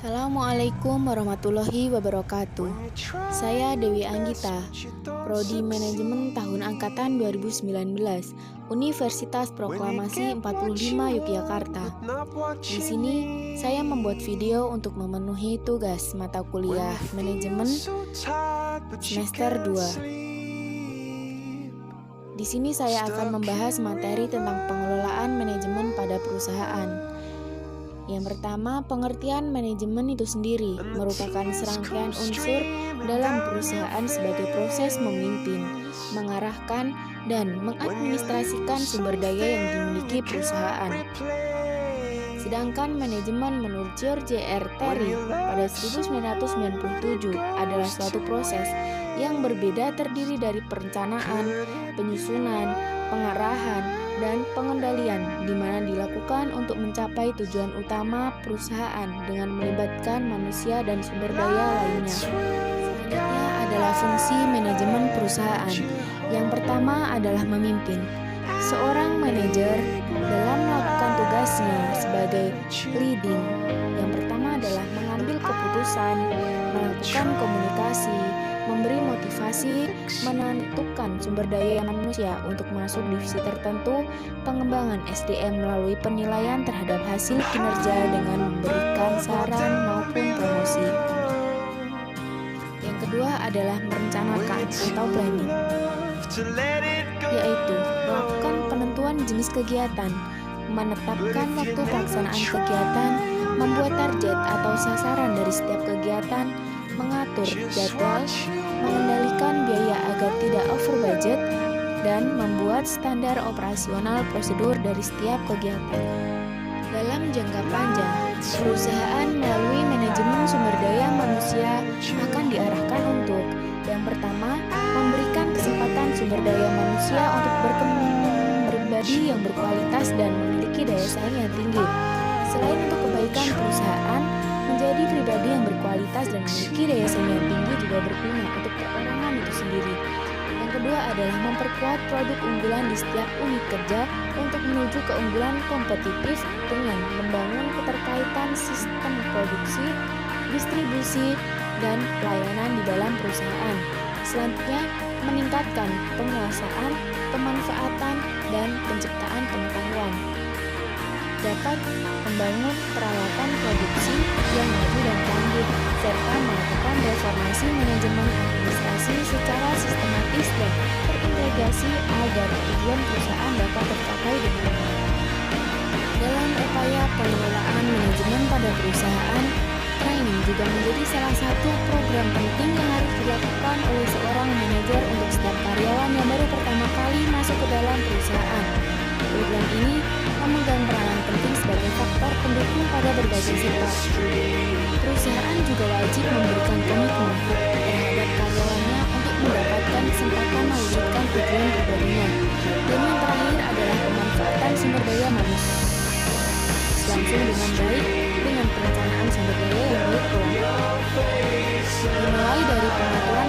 Assalamualaikum warahmatullahi wabarakatuh. Saya Dewi Anggita, Prodi Manajemen tahun angkatan 2019, Universitas Proklamasi 45 Yogyakarta. Di sini saya membuat video untuk memenuhi tugas mata kuliah Manajemen semester 2. Di sini saya akan membahas materi tentang pengelolaan manajemen pada perusahaan. Yang pertama, pengertian manajemen itu sendiri merupakan serangkaian unsur dalam perusahaan sebagai proses memimpin, mengarahkan, dan mengadministrasikan sumber daya yang dimiliki perusahaan. Sedangkan manajemen menurut George R. Terry pada 1997 adalah suatu proses yang berbeda terdiri dari perencanaan, penyusunan, pengarahan, dan pengendalian di mana dilakukan untuk mencapai tujuan utama perusahaan dengan melibatkan manusia dan sumber daya lainnya. Selanjutnya adalah fungsi manajemen perusahaan. Yang pertama adalah memimpin. Seorang manajer dalam melakukan tugasnya sebagai leading, yang pertama adalah mengambil keputusan, melakukan komunikasi, memberi motivasi, menentukan sumber daya manusia untuk masuk divisi tertentu, pengembangan SDM melalui penilaian terhadap hasil kinerja dengan memberikan saran maupun promosi. Yang kedua adalah merencanakan atau planning, yaitu melakukan penentuan jenis kegiatan, menetapkan waktu pelaksanaan kegiatan, membuat target atau sasaran dari setiap kegiatan, mengatur jadwal, mengendalikan biaya agar tidak over budget, dan membuat standar operasional prosedur dari setiap kegiatan. Dalam jangka panjang, perusahaan melalui manajemen sumber daya manusia akan diarahkan untuk yang pertama, memberikan kesempatan sumber daya manusia untuk berkembang pribadi yang berkualitas dan memiliki daya saing yang tinggi. Selain untuk kebaikan perusahaan, menjadi pribadi yang berkualitas dan memiliki daya saing yang tinggi juga berguna untuk perorangan itu sendiri. Yang kedua adalah memperkuat produk unggulan di setiap unit kerja untuk menuju keunggulan kompetitif dengan membangun keterkaitan sistem produksi, distribusi, dan pelayanan di dalam perusahaan. Selanjutnya, meningkatkan penguasaan, pemanfaatan, dan penciptaan pengetahuan. Dapat membangun peralatan produksi yang maju dan canggih, serta melakukan reformasi manajemen administrasi secara sistematis dan terintegrasi agar tujuan perusahaan dapat tercapai dengan baik. Dalam upaya pengelolaan manajemen pada perusahaan, training juga menjadi salah satu program penting yang harus dilakukan oleh seorang manajer untuk setiap karyawan yang baru pertama kali masuk ke dalam perusahaan. Program ini memegang peranan penting sebagai faktor pendukung pada berbagai sektor. Perusahaan juga wajib memberikan komitmen terhadap karyawannya untuk mendapatkan kesempatan mewujudkan tujuan pribadinya. Dan yang terakhir adalah pemanfaatan sumber daya manusia langsung dengan baik dengan perencanaan sumber daya yang baik pula. Dimulai dari pengaturan